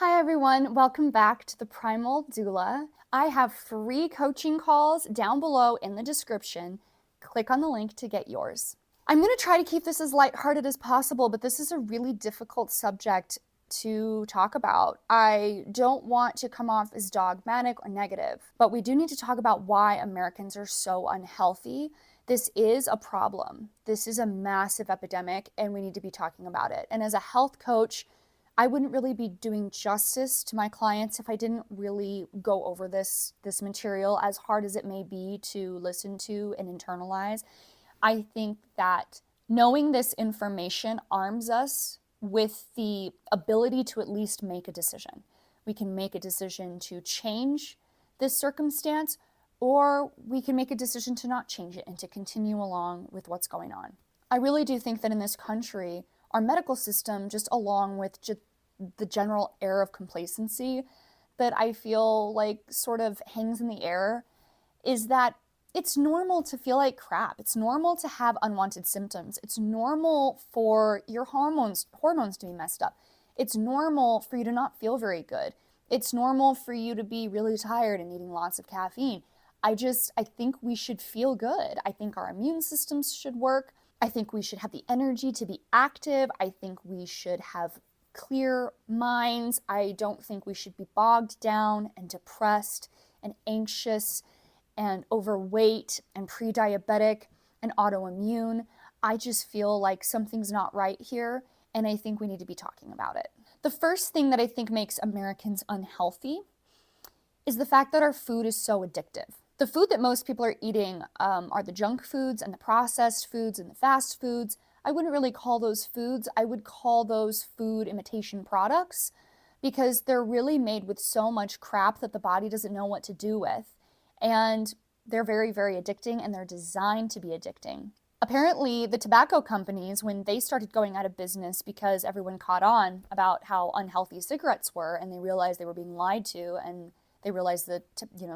Hi everyone, welcome back to the Primal Doula. I have free coaching calls down below in the description. Click on the link to get yours. I'm going to try to keep this as lighthearted as possible, but this is a really difficult subject to talk about. I don't want to come off as dogmatic or negative, but we do need to talk about why Americans are so unhealthy. This is a problem. This is a massive epidemic, and we need to be talking about it. And as a health coach, I wouldn't really be doing justice to my clients if I didn't really go over this material, as hard as it may be to listen to and internalize. I think that knowing this information arms us with the ability to at least make a decision. We can make a decision to change this circumstance, or we can make a decision to not change it and to continue along with what's going on. I really do think that in this country, our medical system, just along with the general air of complacency that I feel like sort of hangs in the air, is that it's normal to feel like crap. It's normal to have unwanted symptoms. It's normal for your hormones to be messed up. It's normal for you to not feel very good. It's normal for you to be really tired and needing lots of caffeine. I think we should feel good. I think our immune systems should work. I think we should have the energy to be active. I think we should have clear minds. I don't think we should be bogged down and depressed and anxious and overweight and pre-diabetic and autoimmune. I just feel like something's not right here, and I think we need to be talking about it. The first thing that I think makes Americans unhealthy is the fact that our food is so addictive. The food that most people are eating are the junk foods and the processed foods and the fast foods. I wouldn't really call those foods. I would call those food imitation products, because they're really made with so much crap that the body doesn't know what to do with. And they're very, very addicting, and they're designed to be addicting. Apparently, the tobacco companies, when they started going out of business because everyone caught on about how unhealthy cigarettes were, and they realized they were being lied to, and they realized that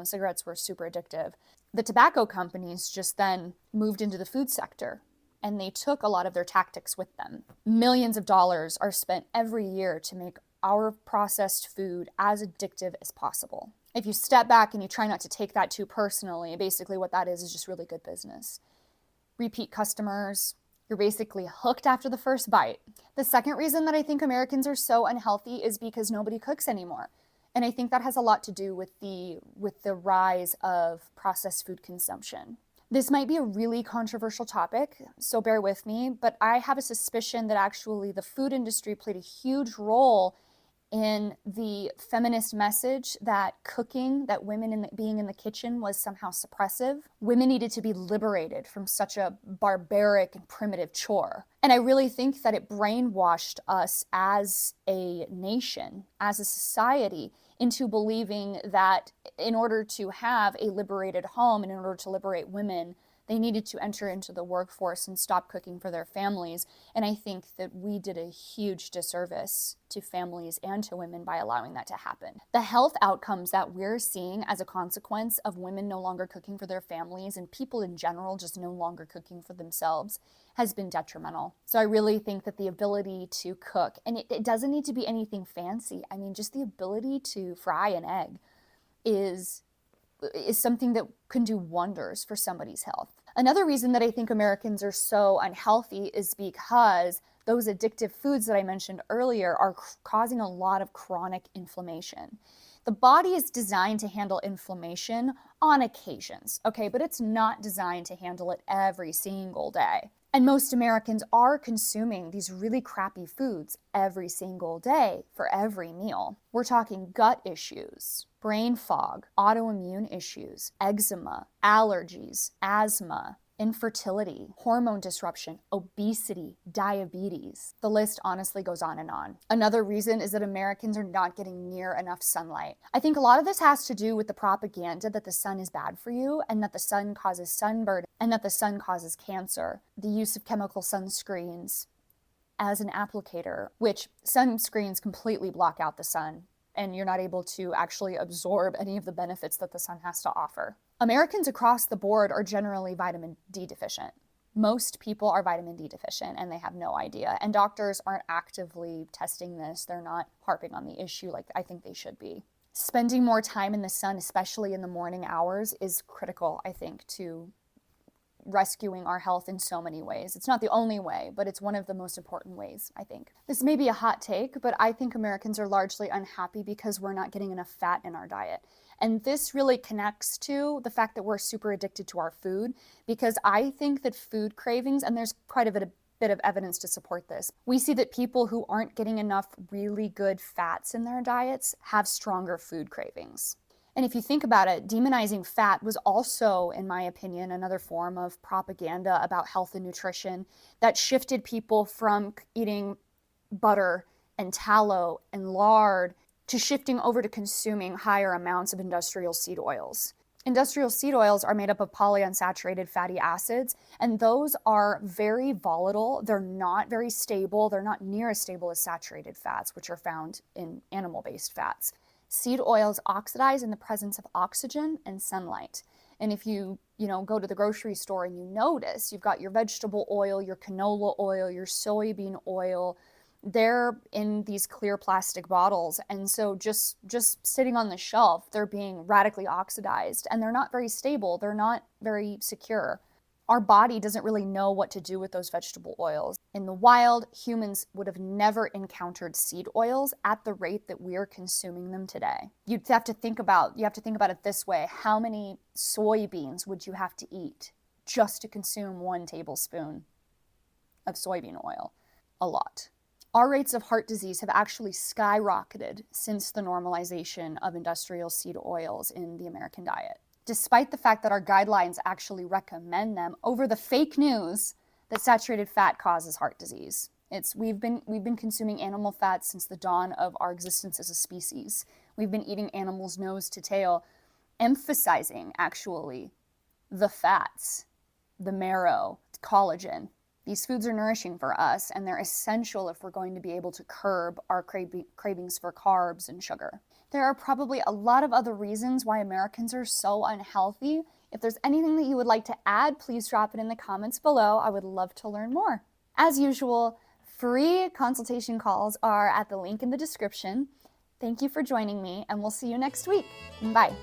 cigarettes were super addictive, the tobacco companies just then moved into the food sector, and they took a lot of their tactics with them. Millions of dollars are spent every year to make our processed food as addictive as possible. If you step back and you try not to take that too personally, basically what that is just really good business. Repeat customers, you're basically hooked after the first bite. The second reason that I think Americans are so unhealthy is because nobody cooks anymore. And I think that has a lot to do with the rise of processed food consumption. This might be a really controversial topic, so bear with me, but I have a suspicion that actually the food industry played a huge role in the feminist message that cooking, that women being in the kitchen was somehow suppressive. Women needed to be liberated from such a barbaric and primitive chore. And I really think that it brainwashed us as a nation, as a society, into believing that in order to have a liberated home and in order to liberate women, they needed to enter into the workforce and stop cooking for their families. And I think that we did a huge disservice to families and to women by allowing that to happen. The health outcomes that we're seeing as a consequence of women no longer cooking for their families and people in general just no longer cooking for themselves has been detrimental. So I really think that the ability to cook, and it doesn't need to be anything fancy. I mean, just the ability to fry an egg is something that can do wonders for somebody's health. Another reason that I think Americans are so unhealthy is because those addictive foods that I mentioned earlier are causing a lot of chronic inflammation. The body is designed to handle inflammation on occasions, okay, but it's not designed to handle it every single day. And most Americans are consuming these really crappy foods every single day for every meal. We're talking gut issues, brain fog, autoimmune issues, eczema, allergies, asthma, infertility, hormone disruption, obesity, diabetes. The list honestly goes on and on. Another reason is that Americans are not getting near enough sunlight. I think a lot of this has to do with the propaganda that the sun is bad for you and that the sun causes sunburn and that the sun causes cancer. The use of chemical sunscreens as an applicator, which sunscreens completely block out the sun, and you're not able to actually absorb any of the benefits that the sun has to offer. Americans across the board are generally vitamin D deficient. Most people are vitamin D deficient and they have no idea. And doctors aren't actively testing this. They're not harping on the issue like I think they should be. Spending more time in the sun, especially in the morning hours, is critical, I think, to rescuing our health in so many ways. It's not the only way, but it's one of the most important ways, I think. This may be a hot take, but I think Americans are largely unhappy because we're not getting enough fat in our diet. And this really connects to the fact that we're super addicted to our food, because I think that food cravings, and there's quite a bit of evidence to support this. We see that people who aren't getting enough really good fats in their diets have stronger food cravings. And if you think about it, demonizing fat was also, in my opinion, another form of propaganda about health and nutrition that shifted people from eating butter and tallow and lard to shifting over to consuming higher amounts of industrial seed oils. Industrial seed oils are made up of polyunsaturated fatty acids, and those are very volatile. They're not very stable. They're not near as stable as saturated fats, which are found in animal-based fats. Seed oils oxidize in the presence of oxygen and sunlight. And if you go to the grocery store and you notice, you've got your vegetable oil, your canola oil, your soybean oil, they're in these clear plastic bottles. And so just sitting on the shelf, they're being radically oxidized and they're not very stable. They're not very secure. Our body doesn't really know what to do with those vegetable oils. In the wild, humans would have never encountered seed oils at the rate that we're consuming them today. You have to think about it this way. How many soybeans would you have to eat just to consume 1 tablespoon of soybean oil? A lot. Our rates of heart disease have actually skyrocketed since the normalization of industrial seed oils in the American diet, despite the fact that our guidelines actually recommend them over the fake news that saturated fat causes heart disease. We've been consuming animal fats since the dawn of our existence as a species. We've been eating animals nose to tail, emphasizing actually the fats, the marrow, collagen. These foods are nourishing for us, and they're essential if we're going to be able to curb our cravings for carbs and sugar. There are probably a lot of other reasons why Americans are so unhealthy. If there's anything that you would like to add, please drop it in the comments below. I would love to learn more. As usual, free consultation calls are at the link in the description. Thank you for joining me, and we'll see you next week. Bye.